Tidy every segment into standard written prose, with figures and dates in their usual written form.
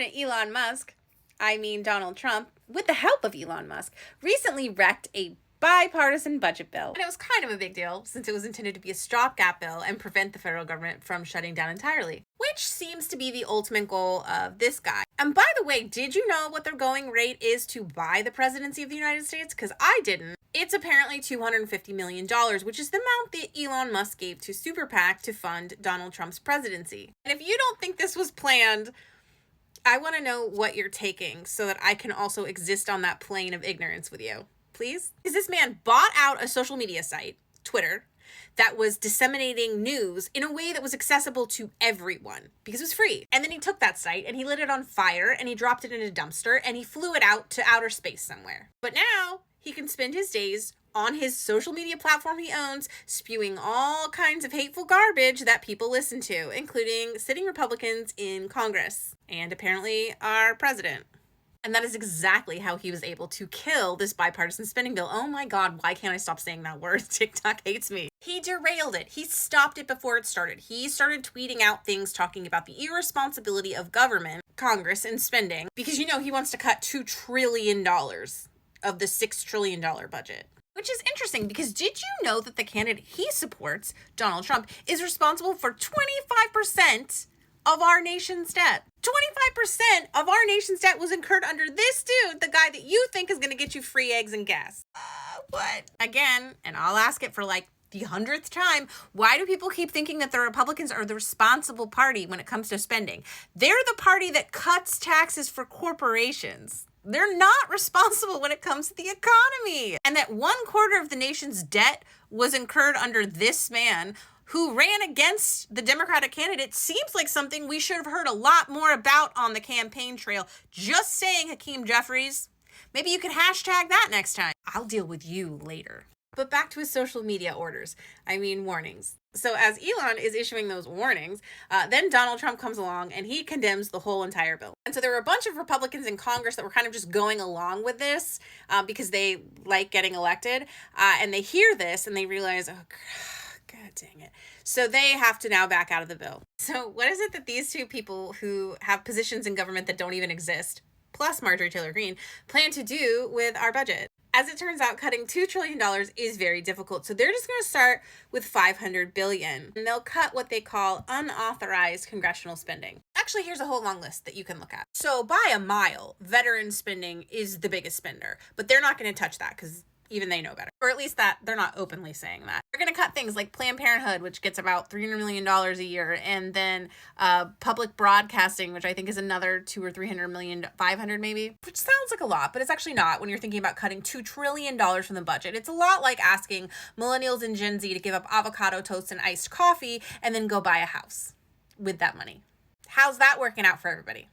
President Elon Musk, I mean Donald Trump, with the help of Elon Musk, recently wrecked a bipartisan budget bill. And it was kind of a big deal since it was intended to be a stopgap bill and prevent the federal government from shutting down entirely, which seems to be the ultimate goal of this guy. And by the way, did you know what their going rate is to buy the presidency of the United States? Because I didn't. It's apparently $250 million, which is the amount that Elon Musk gave to Super PAC to fund Donald Trump's presidency. And if you don't think this was planned, I want to know what you're taking so that I can also exist on that plane of ignorance with you. Please? Because this man bought out a social media site, Twitter, that was disseminating news in a way that was accessible to everyone because it was free. And then he took that site and he lit it on fire and he dropped it in a dumpster and he flew it out to outer space somewhere. But now he can spend his days on his social media platform he owns, spewing all kinds of hateful garbage that people listen to, including sitting Republicans in Congress and apparently our president. And that is exactly how he was able to kill this bipartisan spending bill. Oh my God, why can't I stop saying that word? TikTok hates me. He derailed it. He stopped it before it started. He started tweeting out things talking about the irresponsibility of government, Congress, and spending, because he wants to cut $2 trillion of the $6 trillion budget. Which is interesting because did you know that the candidate he supports, Donald Trump, is responsible for 25% of our nation's debt? 25% of our nation's debt was incurred under this dude, the guy that you think is going to get you free eggs and gas. What? Again, and I'll ask it for like the 100th time, why do people keep thinking that the Republicans are the responsible party when it comes to spending? They're the party that cuts taxes for corporations. They're not responsible when it comes to the economy. And that 1/4 of the nation's debt was incurred under this man who ran against the Democratic candidate seems like something we should have heard a lot more about on the campaign trail. Just saying, Hakeem Jeffries. Maybe you could hashtag that next time. I'll deal with you later. But back to his social media warnings. So as Elon is issuing those warnings, then Donald Trump comes along and he condemns the whole entire bill. And so there were a bunch of Republicans in Congress that were kind of just going along with this because they like getting elected. And they hear this and they realize, oh, God dang it. So they have to now back out of the bill. So what is it that these two people who have positions in government that don't even exist, plus Marjorie Taylor Greene, plan to do with our budget? As it turns out, cutting $2 trillion is very difficult. So they're just going to start with $500 billion. And they'll cut what they call unauthorized congressional spending. Actually, here's a whole long list that you can look at. So by a mile, veteran spending is the biggest spender. But they're not going to touch that because even they know better. Or at least that they're not openly saying that. They're going to cut things like Planned Parenthood, which gets about $300 million a year. And then public broadcasting, which I think is another $200 or $300 million, 500 maybe, which sounds like a lot, but it's actually not when you're thinking about cutting $2 trillion from the budget. It's a lot like asking millennials and Gen Z to give up avocado toast and iced coffee and then go buy a house with that money. How's that working out for everybody?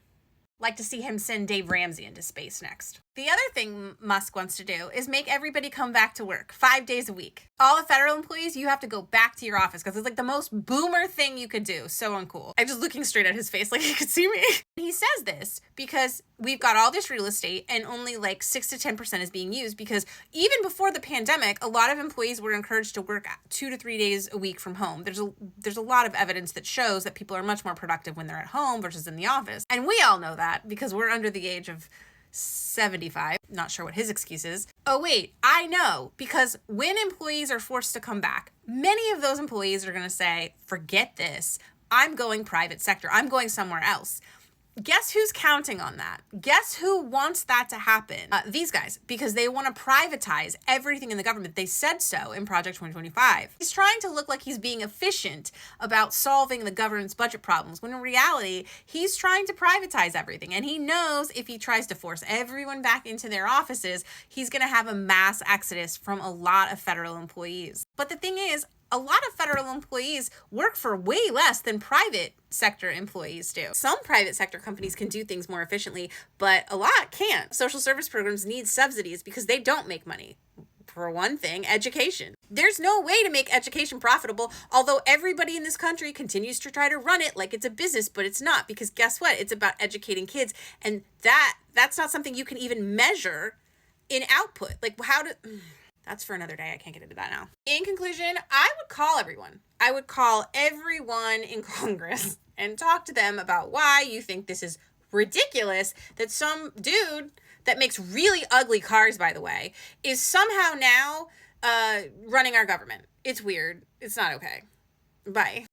Like to see him send Dave Ramsey into space next. The other thing Musk wants to do is make everybody come back to work 5 days a week. All the federal employees, you have to go back to your office because it's like the most boomer thing you could do. So uncool. I'm just looking straight at his face like he could see me. He says this because we've got all this real estate and only like 6 to 10% is being used because even before the pandemic, a lot of employees were encouraged to work 2 to 3 days a week from home. There's a lot of evidence that shows that people are much more productive when they're at home versus in the office. And we all know that because we're under the age of 75. Not sure what his excuse is. Oh wait, I know, because when employees are forced to come back, many of those employees are going to say, forget this. I'm going private sector. I'm going somewhere else. Guess who's counting on that? Guess who wants that to happen? These guys, because they want to privatize everything in the government. They said so in Project 2025. He's trying to look like he's being efficient about solving the government's budget problems, when in reality, he's trying to privatize everything. And he knows if he tries to force everyone back into their offices, he's going to have a mass exodus from a lot of federal employees. But the thing is, a lot of federal employees work for way less than private sector employees do. Some private sector companies can do things more efficiently, but a lot can't. Social service programs need subsidies because they don't make money. For one thing, education. There's no way to make education profitable, although everybody in this country continues to try to run it like it's a business, but it's not, because guess what? It's about educating kids, and that's not something you can even measure in output. Like that's for another day. I can't get into that now. In conclusion, I would call everyone. I would call everyone in Congress and talk to them about why you think this is ridiculous that some dude that makes really ugly cars, by the way, is somehow now running our government. It's weird. It's not okay. Bye.